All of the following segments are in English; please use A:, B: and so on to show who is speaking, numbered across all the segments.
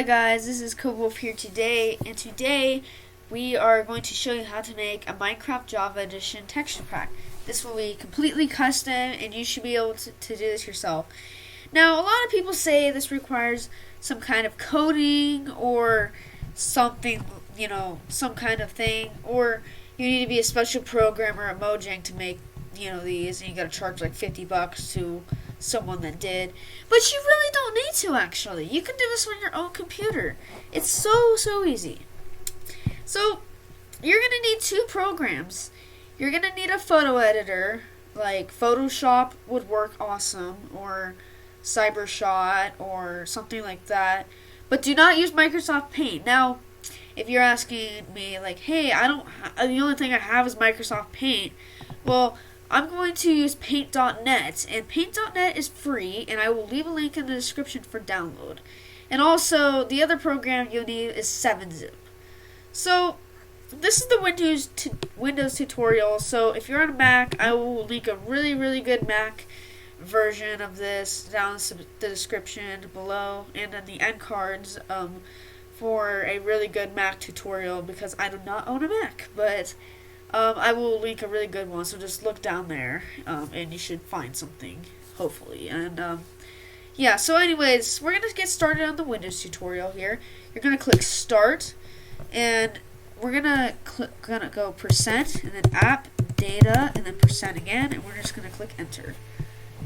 A: Hi guys, this is Cobewolf here today, and today we are going to show you how to make a Minecraft Java Edition texture pack. This will be completely custom, and you should be able to do this yourself. Now, a lot of people say this requires some kind of coding or something, some kind of thing, or you need to be a special programmer at Mojang to make, these, and you gotta charge like $50 to someone that did. But you really don't need to, actually. You can do this on your own computer. It's so easy. So, you're going to need two programs. You're going to need a photo editor, like Photoshop would work awesome, or Cybershot, or something like that. But do not use Microsoft Paint. Now, if you're asking me, like, hey, the only thing I have is Microsoft Paint, well, I'm going to use Paint.net, and Paint.net is free, and I will leave a link in the description for download. And also, the other program you'll need is 7-Zip. So, this is the Windows tutorial, so if you're on a Mac, I will link a really good Mac version of this down in the description below, and in the end cards for a really good Mac tutorial, because I do not own a Mac, but I will link a really good one, so just look down there, and you should find something, hopefully. And, yeah, so anyways, we're going to get started on the Windows tutorial here. You're going to click Start, and we're going to go %, and then App, Data, and then % again, and we're just going to click Enter.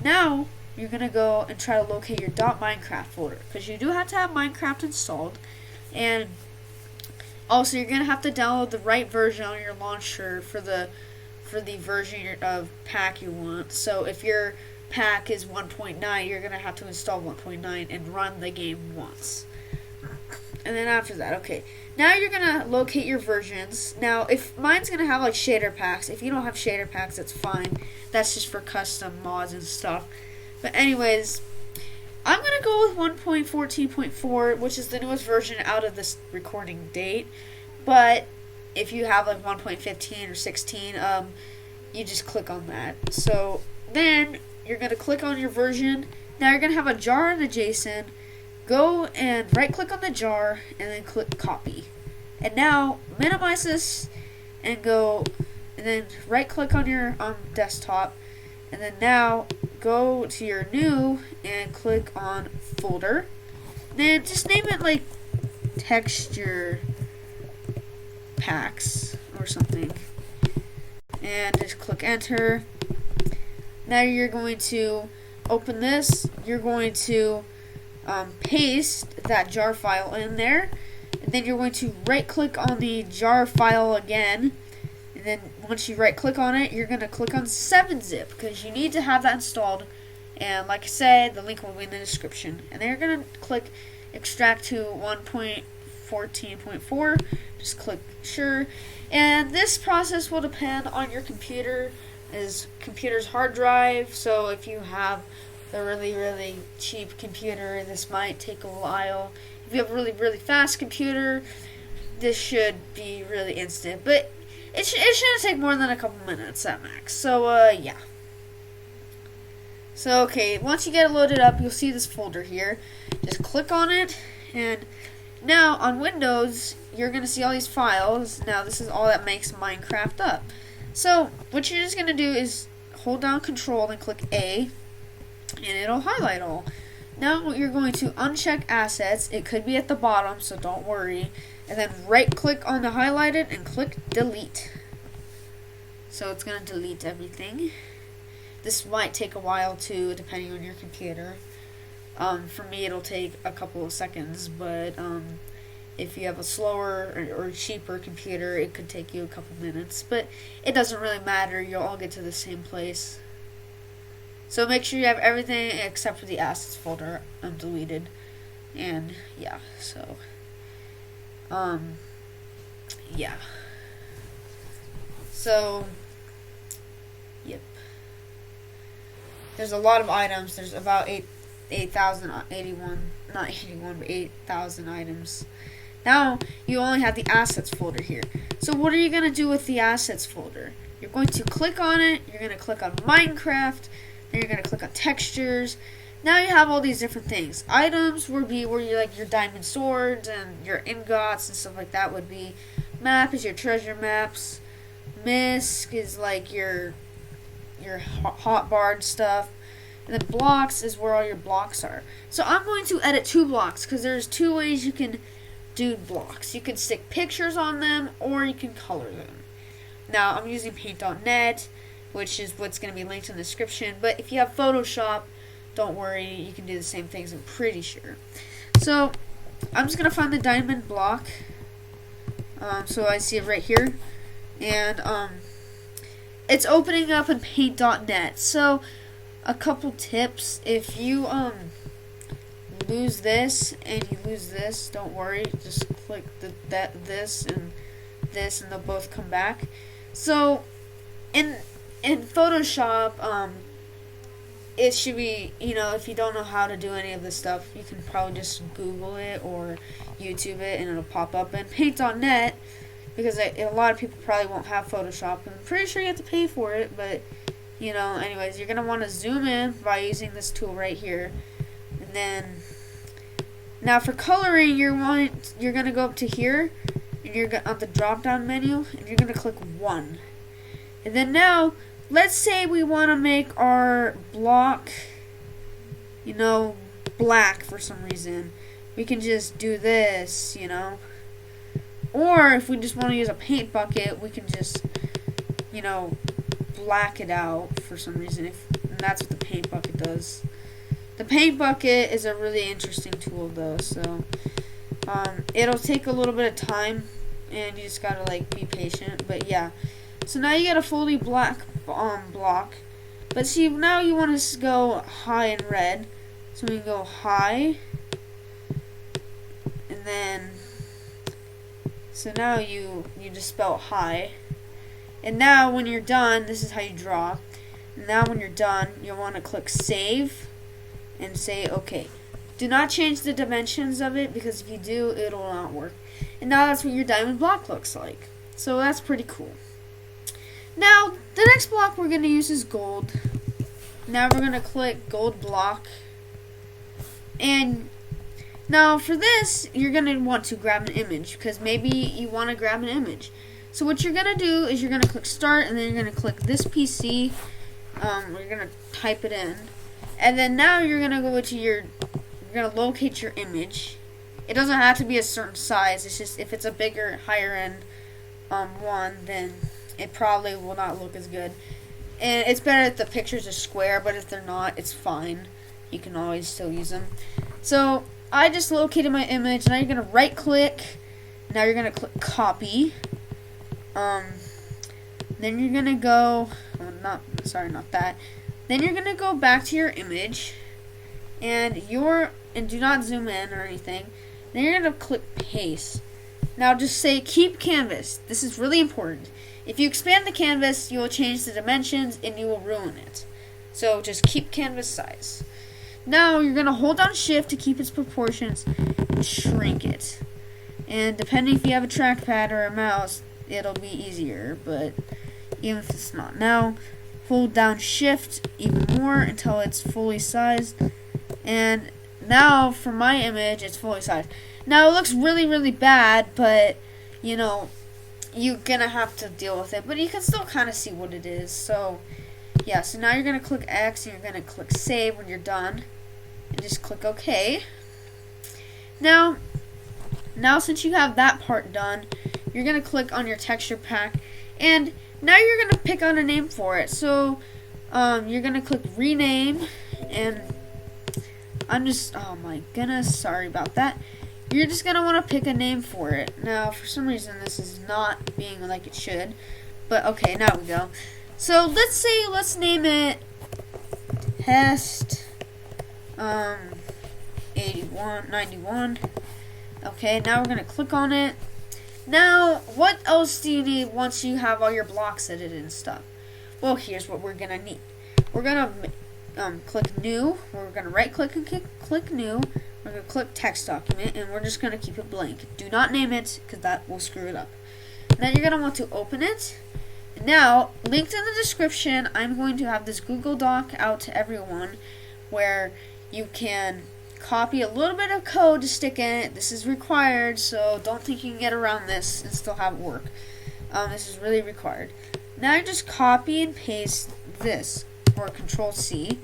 A: Now, you're going to go and try to locate your .minecraft folder, because you do have to have Minecraft installed, and also, you're going to have to download the right version on your launcher for the version of pack you want. So if your pack is 1.9, you're going to have to install 1.9 and run the game once. And then after that, okay. Now you're going to locate your versions. Now, if mine's going to have like shader packs. If you don't have shader packs, that's fine. That's just for custom mods and stuff. But anyways, I'm going to go with 1.14.4, which is the newest version out of this recording date. But if you have like 1.15 or 16, you just click on that. So then you're going to click on your version. Now you're going to have a jar in the JSON. Go and right click on the jar and then click copy. And now minimize this and then right click on your desktop. And then now go to your new and click on folder. Then just name it like texture packs or something. And just click enter. Now you're going to open this. You're going to paste that jar file in there. And then you're going to right click on the jar file again. And then once you right click on it, you're going to click on 7-Zip because you need to have that installed. And like I said, the link will be in the description. And then you're going to click extract to 1.14.4. Just click sure. And this process will depend on your computer's hard drive. So if you have the really cheap computer, this might take a while. If you have a really fast computer, this should be really instant. But it shouldn't take more than a couple minutes at max. So, yeah. So, okay, once you get it loaded up, you'll see this folder here. Just click on it, and now on Windows, you're going to see all these files. Now, this is all that makes Minecraft up. So, what you're just going to do is hold down Control and click A, and it'll highlight all. Now, you're going to uncheck Assets. It could be at the bottom, so don't worry. And then right-click on the highlighted and click Delete. So, it's going to delete everything. This might take a while too, depending on your computer. For me, it'll take a couple of seconds, but if you have a slower or cheaper computer, it could take you a couple minutes. But it doesn't really matter. You'll all get to the same place. So make sure you have everything except for the assets folder deleted. And yeah, so yeah. So yep. There's a lot of items. There's about 8,000 items. Now, you only have the assets folder here. So what are you going to do with the assets folder? You're going to click on it. You're going to click on Minecraft. Then you're going to click on textures. Now you have all these different things. Items would be where you like your diamond swords and your ingots and stuff like that would be. Map is your treasure maps. Misc is like your hot bar stuff. And then blocks is where all your blocks are. So I'm going to edit 2 blocks because there's 2 ways you can do blocks. You can stick pictures on them or you can color them. Now I'm using paint.net, which is what's going to be linked in the description. But if you have Photoshop, don't worry, you can do the same things, I'm pretty sure. So I'm just going to find the diamond block. So I see it right here. And it's opening up in paint.net. So a couple tips: if you lose this and you lose this, don't worry, just click this and they'll both come back. So in Photoshop, it should be, if you don't know how to do any of this stuff, you can probably just Google it or YouTube it and it'll pop up. And paint.net, because a lot of people probably won't have Photoshop, and I'm pretty sure you have to pay for it, but anyways, you're going to want to zoom in by using this tool right here. And then now for coloring, you're going to go up to here and you're on the drop down menu and you're going to click 1. And then now let's say we want to make our block black for some reason. We can just do this, or if we just want to use a paint bucket, we can just black it out for some reason, and that's what the paint bucket does. The paint bucket is a really interesting tool though, so it'll take a little bit of time and you just gotta be patient. But yeah, so now you get a fully black block, but see, now you want to go high and red, so we can go high, and then so now you just spell high. And now when you're done, this is how you draw. Now when you're done, you'll want to click save and say OK. Do not change the dimensions of it, because if you do, it'll not work. And now that's what your diamond block looks like. So that's pretty cool. Now the next block we're going to use is gold. Now we're going to click gold block. And now for this, you're going to want to grab an image, because maybe you want to grab an image. So what you're going to do is you're going to click start, and then you're going to click this PC. You're going to type it in. And then now you're going to go to you're going to locate your image. It doesn't have to be a certain size. It's just if it's a bigger, higher end one, then it probably will not look as good. And it's better if the pictures are square, but if they're not, it's fine. You can always still use them. So I just located my image. Now you're going to right click. Now you're going to click copy. Then you're gonna go, not that. Then you're gonna go back to your image, and do not zoom in or anything. Then you're gonna click paste. Now just say keep canvas. This is really important. If you expand the canvas, you will change the dimensions and you will ruin it. So just keep canvas size. Now you're gonna hold down shift to keep its proportions and shrink it. And depending if you have a trackpad or a mouse, it'll be easier, but even if it's not. Now hold down shift even more until it's fully sized, and now for my image it's fully sized. Now it looks really, really bad, but you're gonna have to deal with it, but you can still kind of see what it is. So yeah, so now you're gonna click X and you're gonna click save when you're done, and just click OK. Now since you have that part done, you're going to click on your texture pack, and now you're going to pick out a name for it. So you're going to click rename, and oh my goodness, sorry about that. You're just going to want to pick a name for it. Now for some reason this is not being like it should, but okay, now we go. So let's name it Test 91. Okay, now we're going to click on it. Now, what else do you need once you have all your blocks edited and stuff? Well, here's what we're going to need. We're going to click new. We're going to right click and click new. We're going to click text document, and we're just going to keep it blank. Do not name it, because that will screw it up. Then you're going to want to open it. Now, linked in the description, I'm going to have this Google Doc out to everyone where you can copy a little bit of code to stick in it. This is required, so don't think you can get around this and still have it work. This is really required. Now just copy and paste this, or Control C,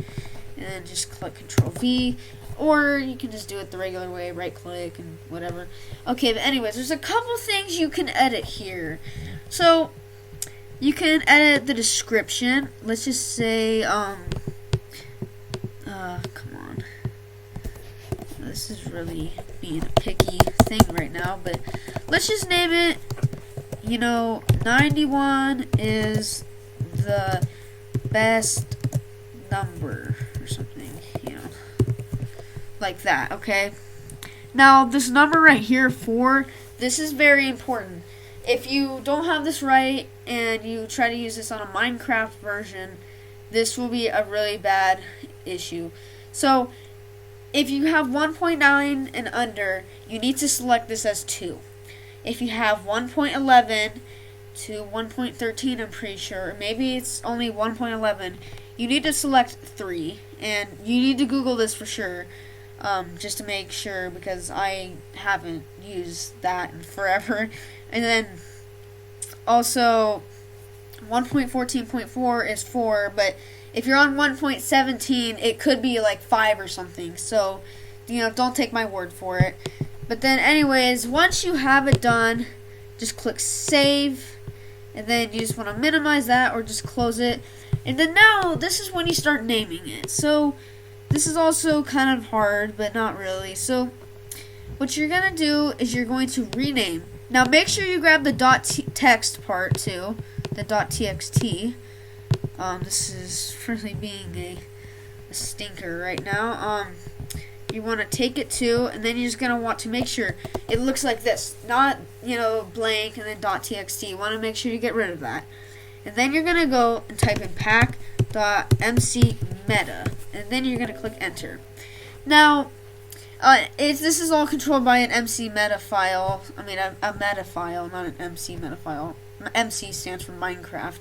A: and then just click Control V, or you can just do it the regular way, right click and whatever. Okay, but anyways, there's a couple things you can edit here. So you can edit the description. Let's just say, come on. This is really being a picky thing right now, but let's just name it, 91 is the best number or something, like that, okay? Now, this number right here, 4, this is very important. If you don't have this right and you try to use this on a Minecraft version, this will be a really bad issue. So, if you have 1.9 and under, you need to select this as 2. If you have 1.11 to 1.13, I'm pretty sure, maybe it's only 1.11, you need to select 3. And you need to Google this for sure, just to make sure, because I haven't used that in forever. And then also 1.14.4 is 4, but if you're on 1.17, it could be like 5 or something. So, don't take my word for it. But then anyways, once you have it done, just click save, and then you just want to minimize that or just close it. And then now, this is when you start naming it. So, this is also kind of hard, but not really. So, what you're going to do is you're going to rename. Now, make sure you grab the .text part too, the .txt. This is really being a stinker right now. You want to take it to, and then you're just going to want to make sure it looks like this. Not, blank and then .txt. You want to make sure you get rid of that. And then you're going to go and type in pack.mcmeta. And then you're going to click enter. Now, this is all controlled by an MC meta file. I mean, a meta file, not an MC meta file. MC stands for Minecraft.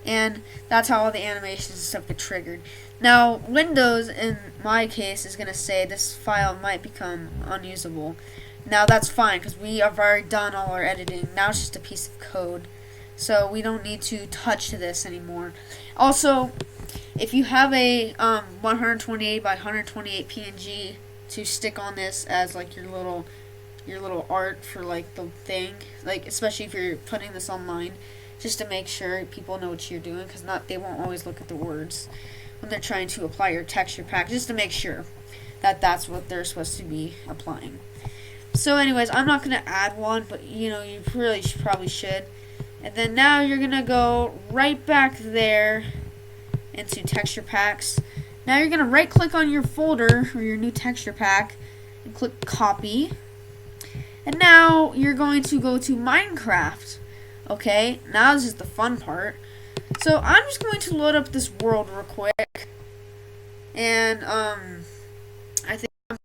A: And that's how all the animations and stuff get triggered. Now, Windows, in my case, is going to say this file might become unusable. Now, that's fine, because we have already done all our editing. Now it's just a piece of code. So, we don't need to touch this anymore. Also, if you have a 128 by 128 PNG to stick on this as, like, your little art for, like, the thing, like, especially if you're putting this online, just to make sure people know what you're doing, because they won't always look at the words when they're trying to apply your texture pack, just to make sure that that's what they're supposed to be applying. So anyways, I'm not going to add one, but you really probably should. And then now you're going to go right back there into texture packs. Now you're going to right click on your folder or your new texture pack and click copy. And now you're going to go to Minecraft. Okay, now this is the fun part. So I'm just going to load up this world real quick. And I think I'm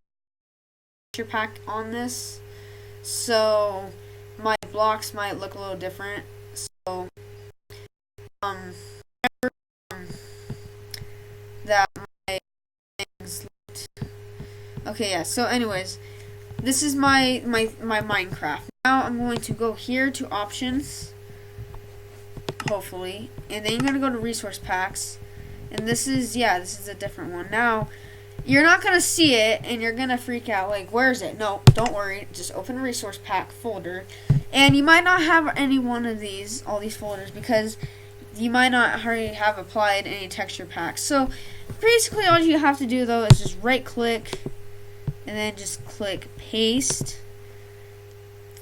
A: texture pack on this. So my blocks might look a little different. So that my things looked. Okay, yeah. So anyways, this is my Minecraft. Now I'm going to go here to options. Hopefully, and then you're going to go to resource packs, and this is a different one. Now you're not going to see it and you're going to freak out like, where is it? No, don't worry, just open a resource pack folder, and you might not have any one of all these folders, because you might not already have applied any texture packs. So basically all you have to do though is just right click and then just click paste.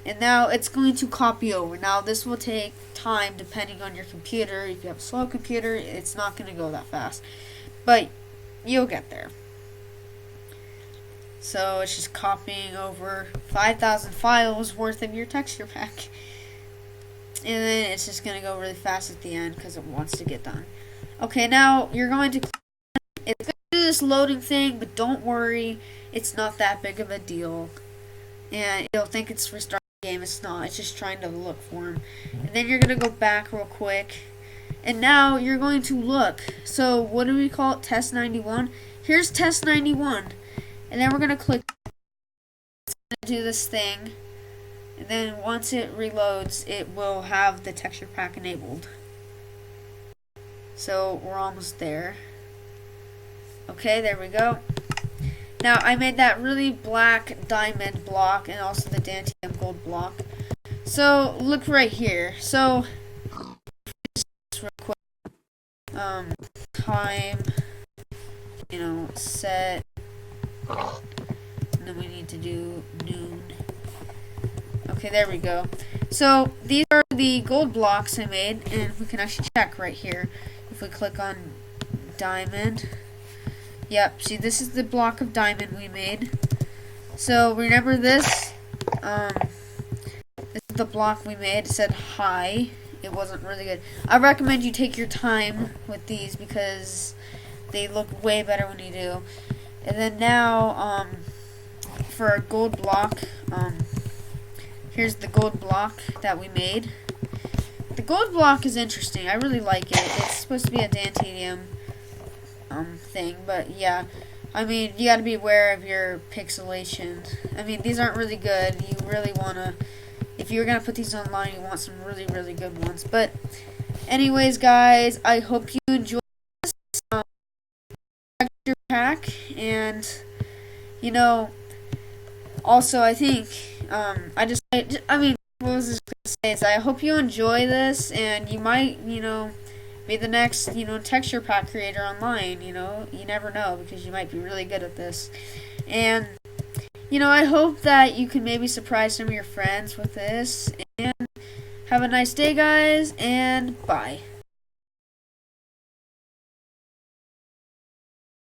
A: And now it's going to copy over. Now this will take time depending on your computer. If you have a slow computer, it's not going to go that fast. But you'll get there. So it's just copying over 5,000 files worth of your texture pack. And then it's just going to go really fast at the end because it wants to get done. Okay, now you're going to it's going to do this loading thing, but don't worry. It's not that big of a deal. And you'll think it's restarting the game. It's not. It's just trying to look for him. And then you're going to go back real quick. And now you're going to look. So what do we call it? Test 91. here's test 91. And then we're going to click do this thing. And then once it reloads, it will have the texture pack enabled. So we're almost there. Okay, there we go. Now I made that really black diamond block and also the Dantium gold block. So look right here. So just real quick, time, set, and then we need to do noon. Okay, there we go. So these are the gold blocks I made, and we can actually check right here. If we click on diamond, yep, see this is the block of diamond we made. So remember this, this is the block we made. It said high. It wasn't really good. I recommend you take your time with these because they look way better when you do. And then now, for our gold block, here's the gold block that we made. The gold block is interesting. I really like it. It's supposed to be a Dantium thing, but yeah. I mean, you gotta be aware of your pixelation. I mean, these aren't really good. You really wanna, if you're gonna put these online, you want some really, really good ones. But anyways, guys, I hope you enjoyed this texture pack, and also I think I mean, what was this gonna say? Is I hope you enjoy this, and you might, be the next, texture pack creator online. You never know, because you might be really good at this. And, I hope that you can maybe surprise some of your friends with this. And have a nice day, guys, and bye.